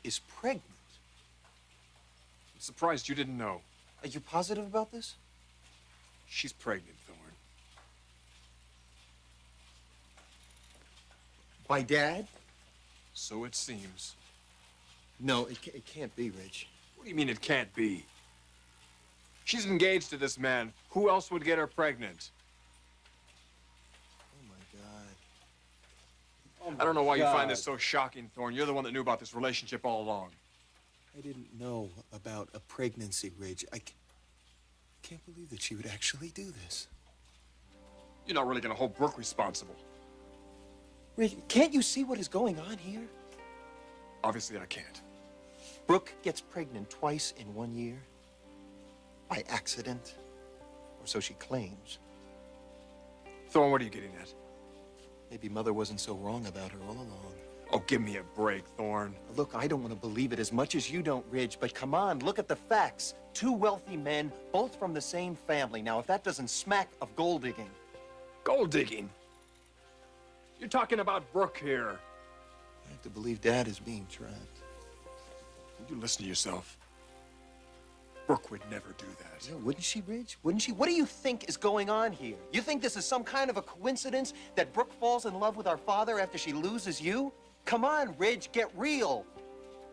is pregnant. I'm surprised you didn't know. Are you positive about this? She's pregnant, Thorne. By Dad? So it seems. No, it can't be, Ridge. What do you mean it can't be? She's engaged to this man. Who else would get her pregnant? Oh, my God. I don't know why you find this so shocking, Thorne. You're the one that knew about this relationship all along. I didn't know about a pregnancy, Ridge. I can't believe that she would actually do this. You're not really going to hold Brooke responsible. Ridge, can't you see what is going on here? Obviously, I can't. Brooke gets pregnant twice in 1 year. By accident. Or so she claims. Thorne, what are you getting at? Maybe Mother wasn't so wrong about her all along. Oh, give me a break, Thorne. Look, I don't want to believe it as much as you don't, Ridge, but come on, look at the facts. 2 wealthy men, both from the same family. Now, if that doesn't smack of gold digging. Gold digging? You're talking about Brooke here. I have to believe Dad is being trapped. Would you listen to yourself? Brooke would never do that. Yeah, wouldn't she, Ridge? Wouldn't she? What do you think is going on here? You think this is some kind of a coincidence that Brooke falls in love with our father after she loses you? Come on, Ridge, get real.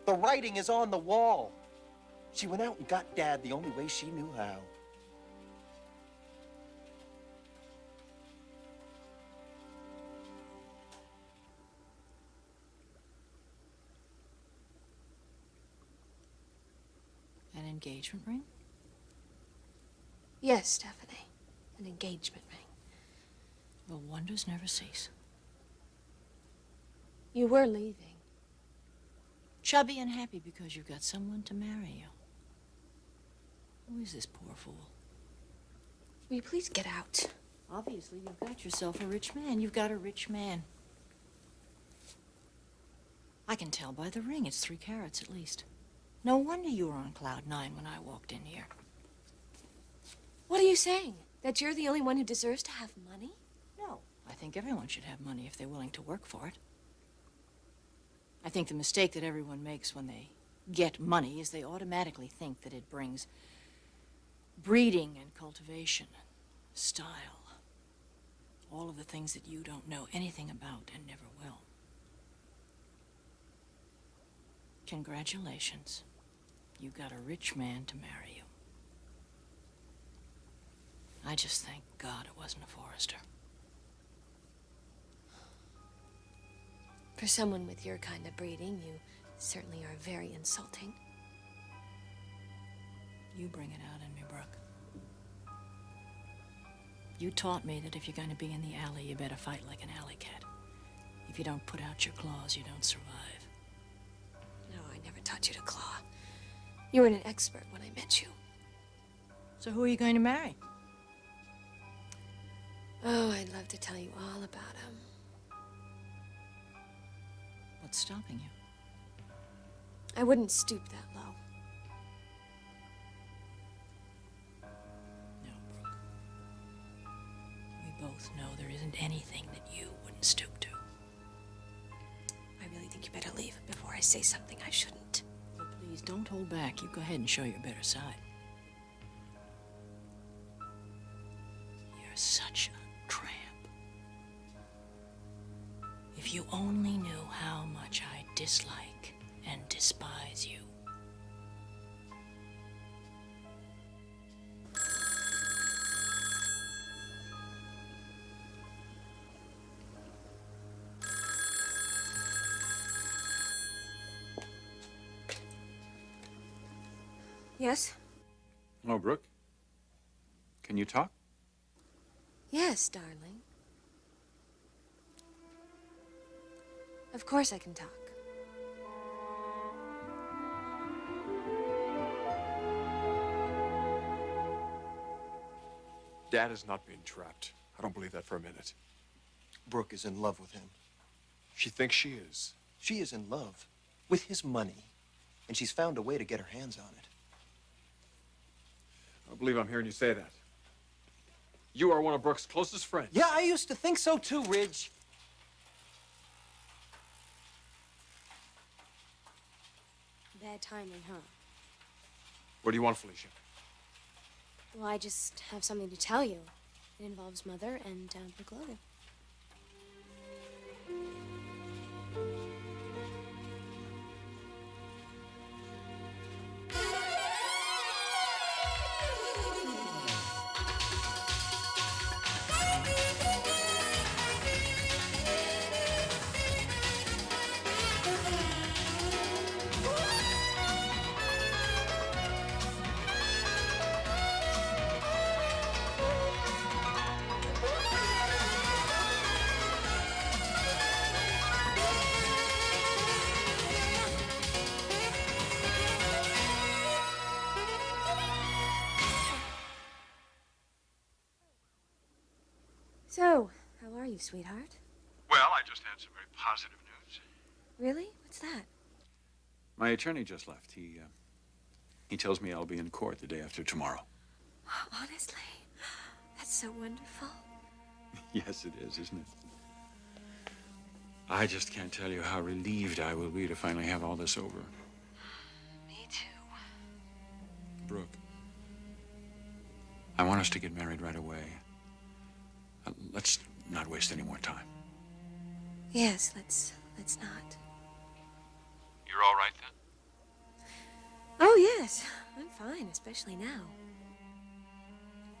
The writing is on the wall. She went out and got Dad the only way she knew how. An engagement ring? Yes, Stephanie. An engagement ring. The wonders never cease. You were leaving. Chubby and happy because you've got someone to marry you. Who is this poor fool? Will you please get out? Obviously, you've got yourself a rich man. You've got a rich man. I can tell by the ring. It's 3 carats at least. No wonder you were on cloud 9 when I walked in here. What are you saying? That you're the only one who deserves to have money? No. I think everyone should have money if they're willing to work for it. I think the mistake that everyone makes when they get money is they automatically think that it brings breeding and cultivation, style, all of the things that you don't know anything about and never will. Congratulations. You got a rich man to marry you. I just thank God it wasn't a forester. For someone with your kind of breeding, you certainly are very insulting. You bring it out in me, Brooke. You taught me that if you're going to be in the alley, you better fight like an alley cat. If you don't put out your claws, you don't survive. No, I never taught you to claw. You were an expert when I met you. So who are you going to marry? Oh, I'd love to tell you all about him. What's stopping you? I wouldn't stoop that low. No, Brooke. We both know there isn't anything that you wouldn't stoop to. I really think you better leave before I say something I shouldn't. Well, please, don't hold back. You go ahead and show your better side. You're such a tramp. If you only knew how much I dislike and despise you. Yes? Hello, Brooke. Can you talk? Yes, darling. Of course I can talk. Dad is not being trapped. I don't believe that for a minute. Brooke is in love with him. She thinks she is. She is in love with his money, and she's found a way to get her hands on it. I don't believe I'm hearing you say that. You are one of Brooke's closest friends. Yeah, I used to think so too, Ridge. Bad timing, huh? What do you want, Felicia? Well, I just have something to tell you. It involves Mother and Brooke Logan. So, how are you, sweetheart? Well, I just had some very positive news. Really? What's that? My attorney just left. He tells me I'll be in court the day after tomorrow. Honestly? That's so wonderful. Yes, it is, isn't it? I just can't tell you how relieved I will be to finally have all this over. Me too. Brooke, I want us to get married right away. Let's not waste any more time. Yes, let's not. You're all right then? Oh, yes. I'm fine, especially now.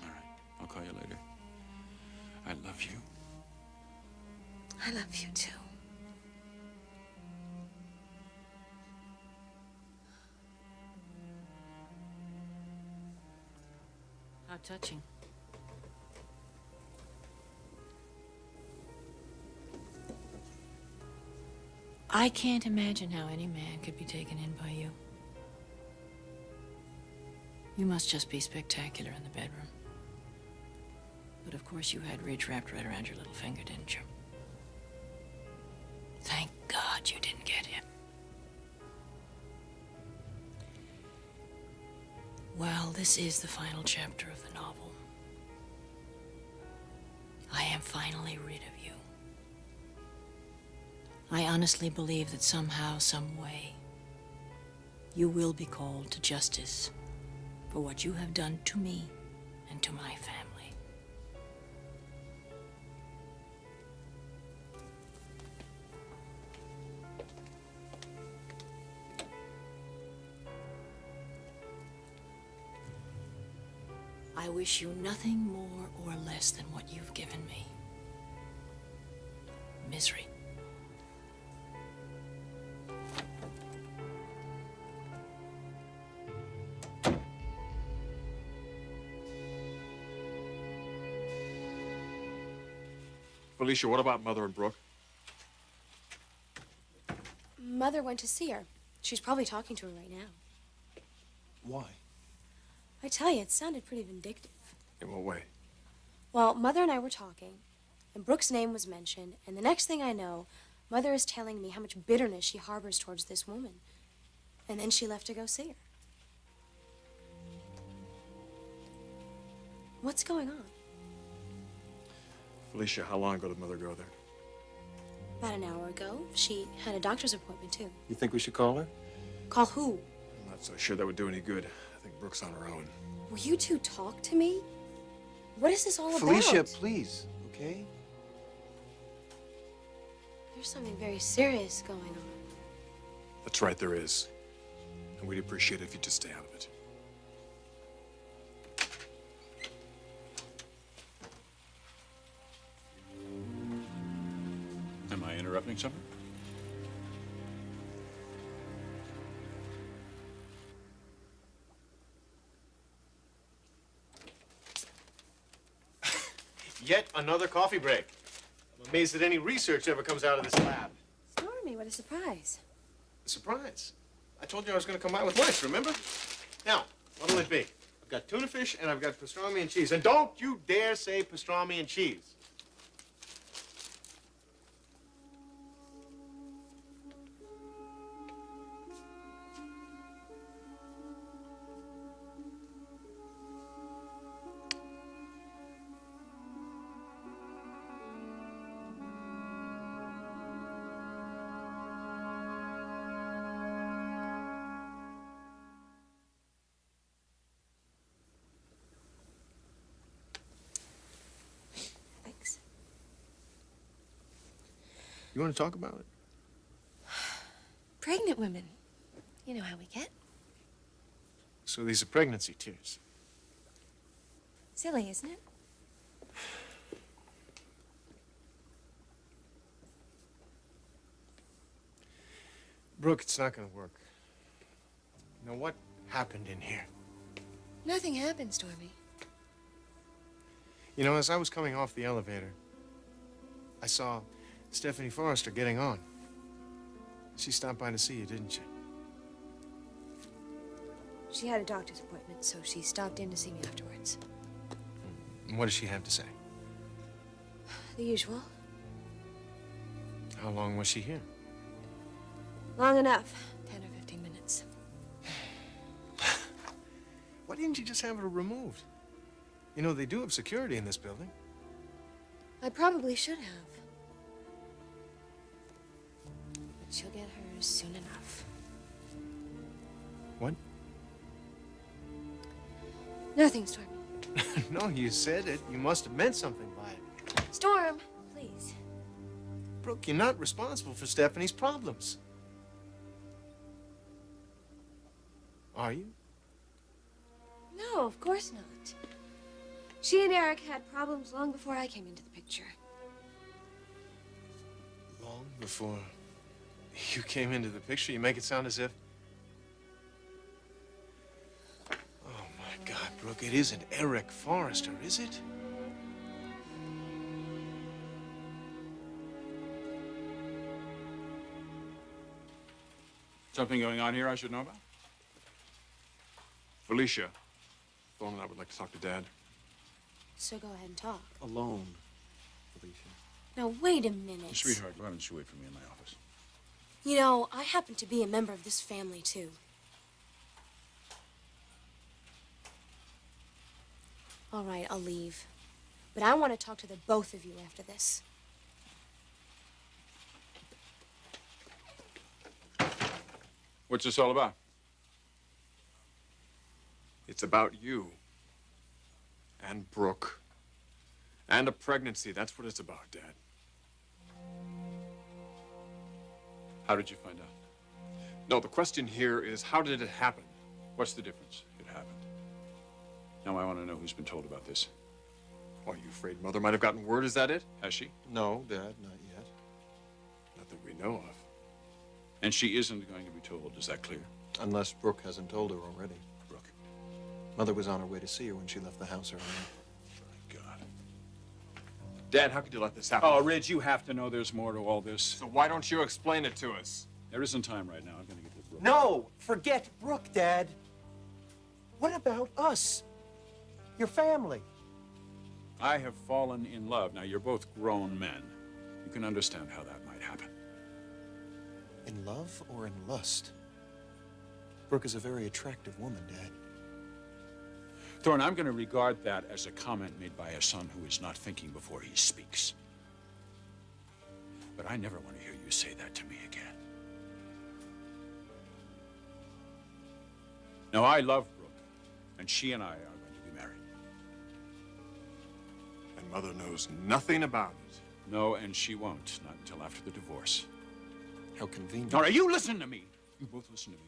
All right. I'll call you later. I love you. I love you, too. How touching. I can't imagine how any man could be taken in by you. You must just be spectacular in the bedroom. But of course you had Ridge wrapped right around your little finger, didn't you? Thank God you didn't get him. Well, this is the final chapter of the novel. I am finally rid of you. I honestly believe that somehow, some way, you will be called to justice for what you have done to me and to my family. I wish you nothing more or less than what you've given me. Misery. Felicia, what about Mother and Brooke? Mother went to see her. She's probably talking to her right now. Why? I tell you, it sounded pretty vindictive. In what way? Well, Mother and I were talking, and Brooke's name was mentioned, and the next thing I know, Mother is telling me how much bitterness she harbors towards this woman. And then she left to go see her. What's going on? Felicia, how long ago did Mother go there? About an hour ago. She had a doctor's appointment, too. You think we should call her? Call who? I'm not so sure that would do any good. I think Brooke's on her own. Will you two talk to me? What is this all Felicia, about? please, okay? There's something very serious going on. That's right, there is. And we'd appreciate it if you'd just stay out of it. Am I interrupting something? Yet another coffee break. I'm amazed that any research ever comes out of this lab. Stormy, what a surprise. A surprise. I told you I was going to come by with lunch, remember? Now, what'll it be? I've got tuna fish and I've got pastrami and cheese. And don't you dare say pastrami and cheese. You want to talk about it? Pregnant women. You know how we get. So these are pregnancy tears. Silly, isn't it? Brooke, it's not going to work. Now, what happened in here? Nothing happened, Stormy. You know, as I was coming off the elevator, I saw Stephanie Forrester getting on. She stopped by to see you, didn't she? She had a doctor's appointment, so she stopped in to see me afterwards. And what does she have to say? The usual. How long was she here? Long enough. 10 or 15 minutes. Why didn't you just have her removed? You know, they do have security in this building. I probably should have. But she'll get hers soon enough. What? Nothing, Stormy. No, you said it. You must have meant something by it. Storm, please. Brooke, you're not responsible for Stephanie's problems. Are you? No, of course not. She and Eric had problems long before I came into the picture. Long before you came into the picture, you make it sound as if... Oh, my God, Brooke, it isn't Eric Forrester, is it? Something going on here I should know about? Felicia, Thorne and I would like to talk to Dad. So go ahead and talk. Alone, Felicia. Now, wait a minute. Sweetheart, why don't you wait for me in my office? You know, I happen to be a member of this family, too. All right, I'll leave. But I want to talk to the both of you after this. What's this all about? It's about you. And Brooke. And a pregnancy. That's what it's about, Dad. How did you find out? No, the question here is, how did it happen? What's the difference? It happened. Now I want to know who's been told about this. Are you afraid Mother might have gotten word? Is that it? Has she? No, Dad, not yet. Not that we know of. And she isn't going to be told, is that clear? Unless Brooke hasn't told her already. Brooke. Mother was on her way to see her when she left the house earlier. My God. Dad, how could you let this happen? Oh, Ridge, you have to know there's more to all this. So why don't you explain it to us? There isn't time right now. I'm going to get with Brooke. No! Forget Brooke, Dad. What about us? Your family. I have fallen in love. Now, you're both grown men. You can understand how that might happen. In love or in lust? Brooke is a very attractive woman, Dad. Thorne, I'm going to regard that as a comment made by a son who is not thinking before he speaks. But I never want to hear you say that to me again. Now, I love Brooke, and she and I are going to be married. And Mother knows nothing about it. No, and she won't, not until after the divorce. How convenient. All right, you listen to me. You both listen to me.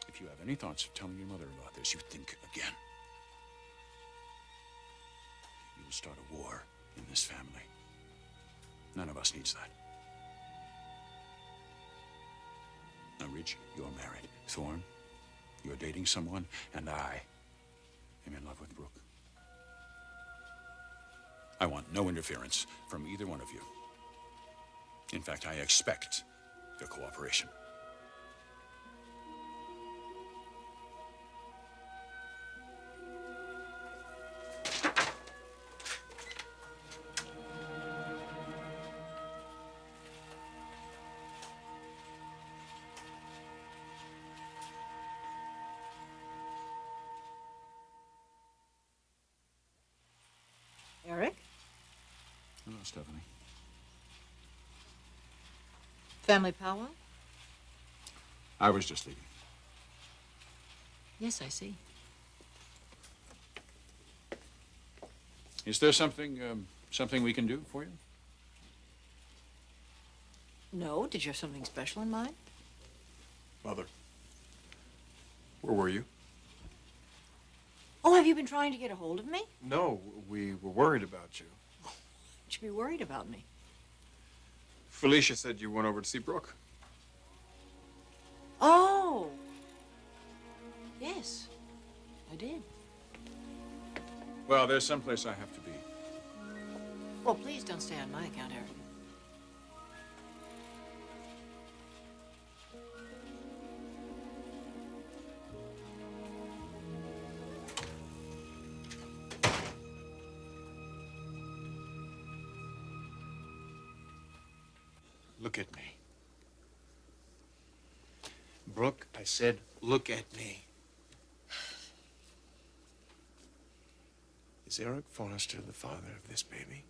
If you have any thoughts of telling your mother about this, you think again. You will start a war in this family. None of us needs that. Now, Ridge, you're married. Thorne, you're dating someone, and I am in love with Brooke. I want no interference from either one of you. In fact, I expect your cooperation. Eric? Hello, Stephanie. Family powwow? I was just leaving. Yes, I see. Is there something Something we can do for you? No? Did you have something special in mind? Mother, where were you? Oh, have you been trying to get a hold of me? No, we were worried about you. You should be worried about me. Felicia said you went over to see Brooke. Oh! Yes, I did. Well, there's someplace I have to be. Well, please don't stay on my account, Eric. Look at me. Brooke, I said, look at me. Is Eric Forrester the father of this baby?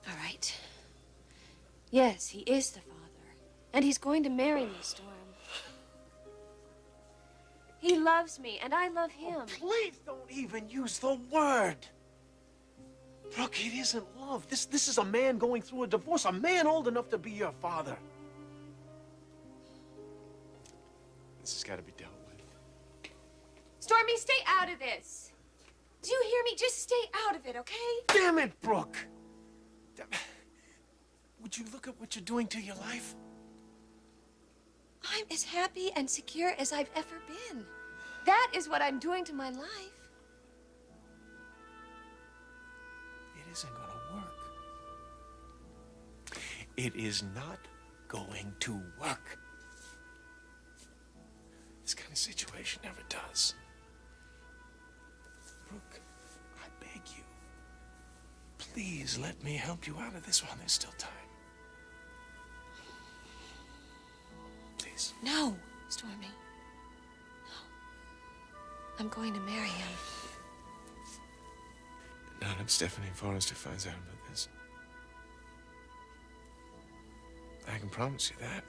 All right. Yes, he is the father. And he's going to marry me, Storm. He loves me, and I love him. Please don't even use the word. Brooke, it isn't love. This is a man going through a divorce, a man old enough to be your father. This has got to be dealt with. Stormy, stay out of this. Do you hear me? Just stay out of it, okay? Damn it, Brooke. Would you look at what you're doing to your life? I'm as happy and secure as I've ever been. That is what I'm doing to my life. It isn't going to work. It is not going to work. This kind of situation never does. Brooke, I beg you, please let me help you out of this while there's still time. Please. No, Stormy. No. I'm going to marry him. Not if Stephanie Forrester finds out about this. I can promise you that.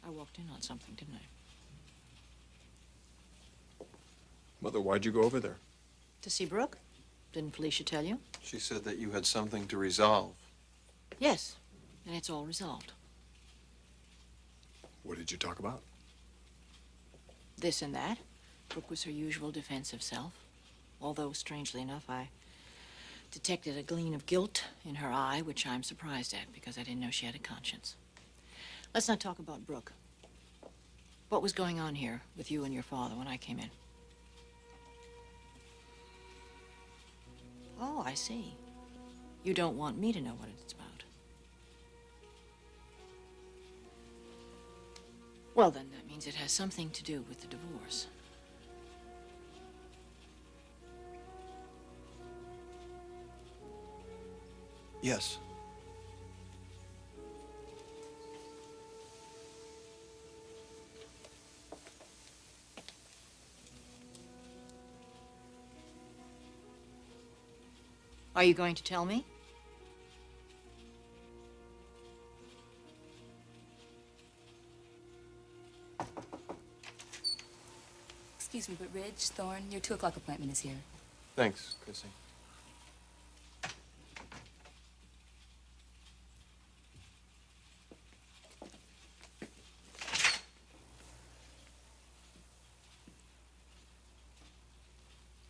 I walked in on something, didn't I? Mother, why'd you go over there? To see Brooke? Didn't Felicia tell you? She said that you had something to resolve. Yes, and it's all resolved. What did you talk about? This and that. Brooke was her usual defensive self. Although, strangely enough, I detected a gleam of guilt in her eye, which I'm surprised at because I didn't know she had a conscience. Let's not talk about Brooke. What was going on here with you and your father when I came in? Oh, I see. You don't want me to know what it's about. Well, then, that means it has something to do with the divorce. Yes. Are you going to tell me? Excuse me, but Ridge, Thorne, your 2 o'clock appointment is here. Thanks, Chrissy.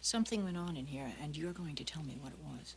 Something went on in here, and you're going to tell me what it was.